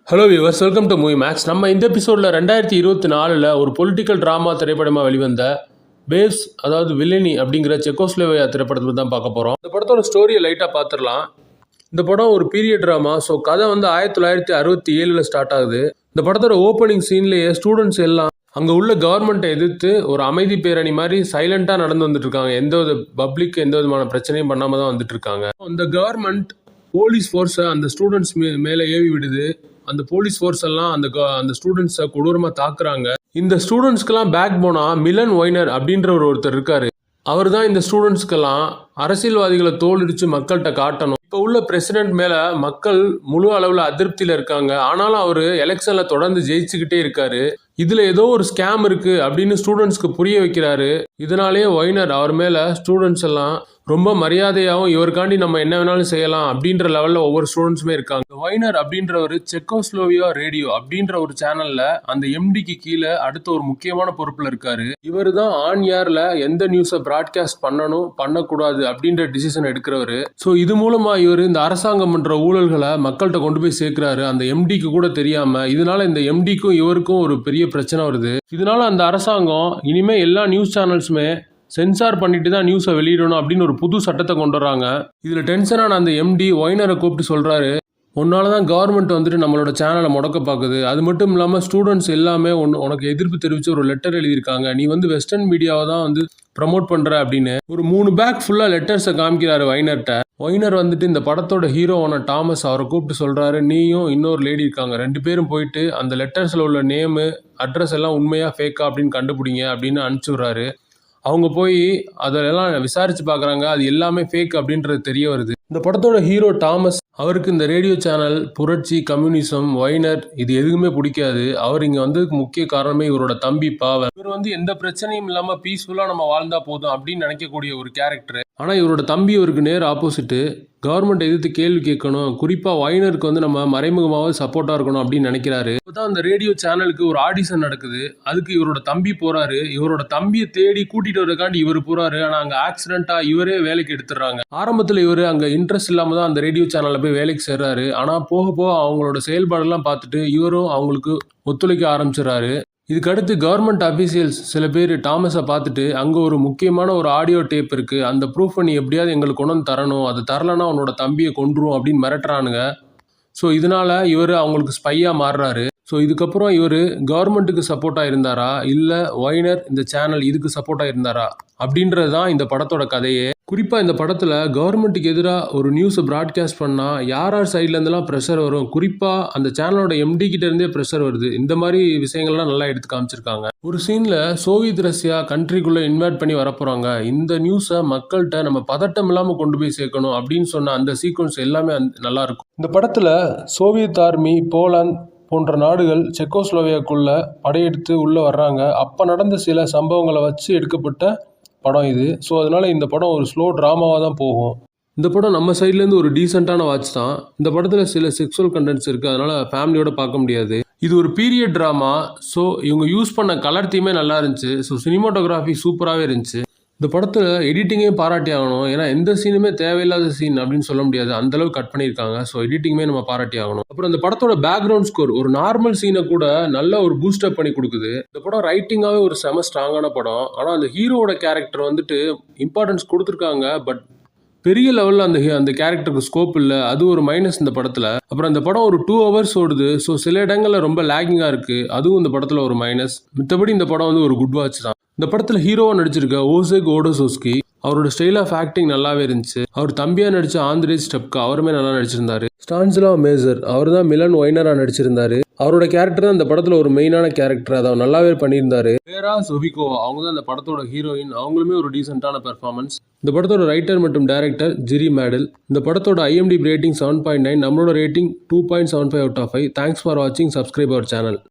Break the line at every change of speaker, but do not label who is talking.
Hello viewers, welcome to movie Max. நம்ம இந்த எபிசோடில் 2024 ஒரு பொலிட்டிக்கல் ட்ராமா திரைப்படமாக வெளிவந்த பேவ்ஸ், அதாவது வில்லனி அப்படிங்கிற செக்கோஸ்லோவேயா திரைப்படத்தை தான் பார்க்க போகிறோம். இந்த படத்தோட ஸ்டோரியை லைட்டாக பார்த்துடலாம். இந்த படம் ஒரு பீரியட் ட்ராமா. ஸோ கதை வந்து 1967 ஸ்டார்ட் ஆகுது. இந்த படத்தோட ஓப்பனிங் சீன்லேயே ஸ்டூடெண்ட்ஸ் எல்லாம் அங்கே உள்ள கவர்மெண்ட்டை எதிர்த்து ஒரு அமைதி பேரணி மாதிரி சைலண்டாக நடந்து வந்துட்டு இருக்காங்க. எந்த வித பப்ளிக் எந்த விதமான பிரச்சனையும் பண்ணாமல் தான் வந்துட்டு இருக்காங்க. அந்த கவர்மெண்ட் போலீஸ் ஃபோர்ஸை அந்த ஸ்டூடெண்ட்ஸ் மேலே ஏவி விடுது. அந்த போலீஸ் ஃபோர்ஸ் எல்லாம் அந்த ஸ்டூடெண்ட்ஸை கொடூரமாக தாக்குறாங்க. இந்த ஸ்டூடெண்ட்ஸ்க்கெல்லாம் பேக் போனா மிலன் ஒய்னர் அப்படின்ற ஒருத்தர் இருக்காரு. அவர் தான் இந்த ஸ்டூடெண்ட்ஸ்க்கெல்லாம் அரசியல்வாதிகளை தோலிடிச்சு மக்கள்கிட்ட காட்டணும். இப்போ உள்ள பிரசிடென்ட் மேல மக்கள் முழு அளவில் அதிருப்தியில் இருக்காங்க. ஆனாலும் அவர் எலெக்ஷன்ல தொடர்ந்து ஜெயிச்சுக்கிட்டே இருக்காரு. இதுல ஏதோ ஒரு ஸ்கேம் இருக்கு அப்படின்னு ஸ்டூடெண்ட்ஸ்க்கு புரிய வைக்கிறாரு. இதனாலேயே ஒய்னர் அவர் மேல ஸ்டூடெண்ட்ஸ் எல்லாம் ரொம்ப மரியாதையாகவும் இவருக்காண்டி நம்ம என்ன வேணாலும் செய்யலாம் அப்படின்ற லெவலில் ஒவ்வொரு ஸ்டூடெண்ட்ஸுமே இருக்காங்க. ஒய்னர் அப்படின்றவர் செக்கோஸ்லோவியா ரேடியோ அப்படின்ற ஒரு சேனல்ல அந்த எம்டிக்கு கீழே அடுத்த ஒரு முக்கியமான பொறுப்புல இருக்காரு. இவர் தான் ஆன் ஏர்ல எந்த நியூஸை பிராட்காஸ்ட் பண்ணணும் பண்ணக்கூடாது அப்படின்ற டிசிஷன் எடுக்கிறவர். ஸோ இது மூலமா இவர் இந்த அரசாங்கம் பண்ற ஊழல்களை மக்கள்கிட்ட கொண்டு போய் சேர்க்கிறாரு, அந்த எம்டிக்கு கூட தெரியாம. இதனால இந்த எம்டிக்கும் இவருக்கும் ஒரு பெரிய பிரச்சனை வருது. இதனால அந்த அரசாங்கம் இனிமே எல்லா நியூஸ் சேனல்ஸுமே சென்சார் பண்ணிட்டு தான் நியூஸை வெளியிடணும் அப்படின்னு ஒரு புது சட்டத்தை கொண்டு வராங்க. இதுல டென்ஷனான அந்த எம்டி ஒய்னரை கூப்பிட்டு சொல்றாரு, உன்னால தான் கவர்மெண்ட் வந்துட்டு நம்மளோட சேனலை முடக்க பார்க்குது. அது மட்டும் இல்லாமல் ஸ்டூடெண்ட்ஸ் எல்லாமே உனக்கு எதிர்ப்பு தெரிவித்து ஒரு லெட்டர் எழுதியிருக்காங்க. நீ வந்து வெஸ்டர்ன் மீடியாவை தான் வந்து ப்ரமோட் பண்ணுற அப்படின்னு ஒரு 3 பேக் ஃபுல்லாக லெட்டர்ஸை காமிக்கிறாரு ஒய்னர்கிட்ட. ஒய்னர் வந்துட்டு இந்த படத்தோட ஹீரோவான டாமஸ் அவரை கூப்பிட்டு சொல்கிறாரு, நீயும் இன்னொரு லேடி இருக்காங்க, 2 பேரும் போயிட்டு அந்த லெட்டர்ஸில் உள்ள நேமு அட்ரஸ் எல்லாம் உண்மையாக ஃபேக்கா அப்படின்னு கண்டுபிடிங்க அப்படின்னு அனுப்பிச்சி விட்றாரு. அவங்க போய் அதெல்லாம் விசாரிச்சு பார்க்குறாங்க. அது எல்லாமே ஃபேக் அப்படின்றது தெரிய வருது. இந்த படத்தோட ஹீரோ டாமஸ், அவருக்கு இந்த ரேடியோ சேனல், புரட்சி, கம்யூனிசம், ஒய்னர் இது எதுவுமே பிடிக்காது. அவர் இங்கே வந்ததுக்கு முக்கிய காரணமே இவரோட தம்பி பாவல். இவர் வந்து எந்த பிரச்சனையும் இல்லாமல் பீஸ்ஃபுல்லாக நம்ம வாழ்ந்தா போதும் அப்படின்னு நினைக்கக்கூடிய ஒரு கேரக்டர். ஆனால் இவரோட தம்பி இவருக்கு நேர் ஆப்போசிட்டு. கவர்மெண்ட் எதிர்த்து கேள்வி கேட்கணும், குறிப்பாக ஒய்னருக்கு வந்து நம்ம மறைமுகமாக சப்போர்ட்டாக இருக்கணும் அப்படின்னு நினைக்கிறாரு. இப்போதான் அந்த ரேடியோ சேனலுக்கு ஒரு ஆடிஷன் நடக்குது. அதுக்கு இவரோட தம்பி போறாரு. இவரோட தம்பியை தேடி கூட்டிட்டு வரதுக்காண்டி இவர் போறாரு. ஆனால் அங்கே ஆக்சிடென்ட்டா இவரே வேலைக்கு எடுத்துடுறாங்க. ஆரம்பத்தில் இவர் அங்கே இன்ட்ரெஸ்ட் இல்லாமல் தான் அந்த ரேடியோ சேனலில் போய் வேலைக்கு சேர்றாரு. ஆனால் போக போக அவங்களோட செயல்பாடெல்லாம் பார்த்துட்டு இவரும் அவங்களுக்கு ஒத்துழைக்க ஆரம்பிச்சிடறாரு. இதுக்கடுத்து கவர்மெண்ட் அஃபீஷியல்ஸ் சில பேர் டாமஸை பார்த்துட்டு, அங்கே ஒரு முக்கியமான ஒரு ஆடியோ டேப் இருக்குது, அந்த ப்ரூஃபை நீ எப்படியாவது எங்களுக்கு கொண்டு வந்து தரணும், அது தரலன்னா உன்னோட தம்பியை கொன்றுரும் அப்படின்னு மிரட்டுறானுங்க. ஸோ இதனால இவர் அவங்களுக்கு ஸ்பையாக மாறுறாரு. ஸோ இதுக்கப்புறம் இவர் கவர்மெண்ட்டுக்கு சப்போர்ட்டாக இருந்தாரா இல்லை ஒய்னர் இந்த சேனல் இதுக்கு சப்போர்ட்டாக இருந்தாரா அப்படின்றது தான் இந்த படத்தோட கதையே. குறிப்பாக இந்த படத்தில் கவர்மெண்ட்டுக்கு எதிராக ஒரு நியூஸை ப்ராட்காஸ்ட் பண்ணால் யார் சைட்லேருந்துலாம் ப்ரெஷர் வரும். குறிப்பாக அந்த சேனலோட எம்டி கிட்ட இருந்தே ப்ரெஷர் வருது. இந்த மாதிரி விஷயங்கள்லாம் நல்லா எடுத்து காமிச்சிருக்காங்க. ஒரு சீனில் சோவியத் ரஷ்யா கண்ட்ரிக்குள்ளே இன்வைட் பண்ணி வரப்போகிறாங்க. இந்த நியூஸை மக்கள்கிட்ட நம்ம பதட்டம் இல்லாமல் கொண்டு போய் சேர்க்கணும் அப்படின்னு சொன்ன அந்த சீக்வன்ஸ் எல்லாமே நல்லா இருக்கும். இந்த படத்தில் சோவியத் ஆர்மி, போலாந்து போன்ற நாடுகள் செக்கோஸ்லோவேயாக்குள்ள படையெடுத்து உள்ளே வர்றாங்க. அப்போ நடந்த சில சம்பவங்களை வச்சு எடுக்கப்பட்ட படம் இது. ஸோ அதனால இந்த படம் ஒரு ஸ்லோ ட்ராமாவாக தான் போகும். இந்த படம் நம்ம சைட்லேருந்து ஒரு டீசெண்டான வாட்ச் தான். இந்த படத்தில் சில செக்ஸுவல் கண்டென்ட்ஸ் இருக்குது, அதனால ஃபேமிலியோட பார்க்க முடியாது. இது ஒரு பீரியட் ட்ராமா. ஸோ இவங்க யூஸ் பண்ண கலர் தீமே நல்லா இருந்துச்சு. ஸோ சினிமாட்டோகிராஃபி சூப்பராகவே இருந்துச்சு. இந்த படத்தில் எடிட்டிங்கே பாராட்டி ஆகணும். ஏன்னா எந்த சீனுமே தேவையில்லாத சீன் அப்படின்னு சொல்ல முடியாது, அந்தளவுக்கு கட் பண்ணியிருக்காங்க. ஸோ எடிட்டிங்குமே நம்ம பாராட்டி ஆகணும். அப்புறம் இந்த படத்தோட பேக்ரவுண்ட் ஸ்கோர் ஒரு நார்மல் சீனை கூட நல்ல ஒரு பூஸ்டப் பண்ணி கொடுக்குது. இந்த படம் ரைட்டிங்காகவே ஒரு செம ஸ்ட்ராங்கான படம். ஆனால் அந்த ஹீரோவோட கேரக்டர் வந்துட்டு இம்பார்ட்டன்ஸ் கொடுத்துருக்காங்க, பட் பெரிய லெவலில் அந்த கேரக்டருக்கு ஸ்கோப் இல்லை. அது ஒரு மைனஸ் இந்த படத்தில். அப்புறம் இந்த படம் ஒரு 2 hours ஓடுது. ஸோ சில இடங்களில் ரொம்ப லேகிங்காக இருக்குது, அதுவும் இந்த படத்தில் ஒரு மைனஸ். மித்தபடி இந்த படம் வந்து ஒரு குட் வாட்ச் தான். இந்த படத்தில் ஹீரோவாக நடிச்சிருக்க ஓசெக் ஓடோசோஸ்கி, அவரோட ஸ்டைல் ஆஃப் ஆக்டிங் நல்லாவே இருந்துச்சு. அவர் தம்பியாக நடித்த ஆந்திரேஜ் ஸ்டெப்கா அவருமே நல்லா நடிச்சிருந்தாரு. ஸ்டான்ஸ்லாவ் மேஜர் அவர் தான் மிலன் ஒய்னராக நடிச்சிருந்தாரு. அவரோட கேரக்டர் தான் இந்த படத்தில் ஒரு மெயினான கேரக்டர், அதை நல்லாவே பண்ணியிருந்தாரு. வேரா சொபிகோவா அவங்க தான் இந்த படத்தோட ஹீரோயின். அவங்களுமே ஒரு டீசென்டான பெர்ஃபார்மன்ஸ். இந்த படத்தோட ரைட்டர் மற்றும் டைரக்டர் ஜெரி மேடல். இந்த படத்தோட IMDb ரேட்டிங் 7.9, நம்மளோட rating 2.75 out of 5. Thanks for வாட்சிங். Subscribe our channel.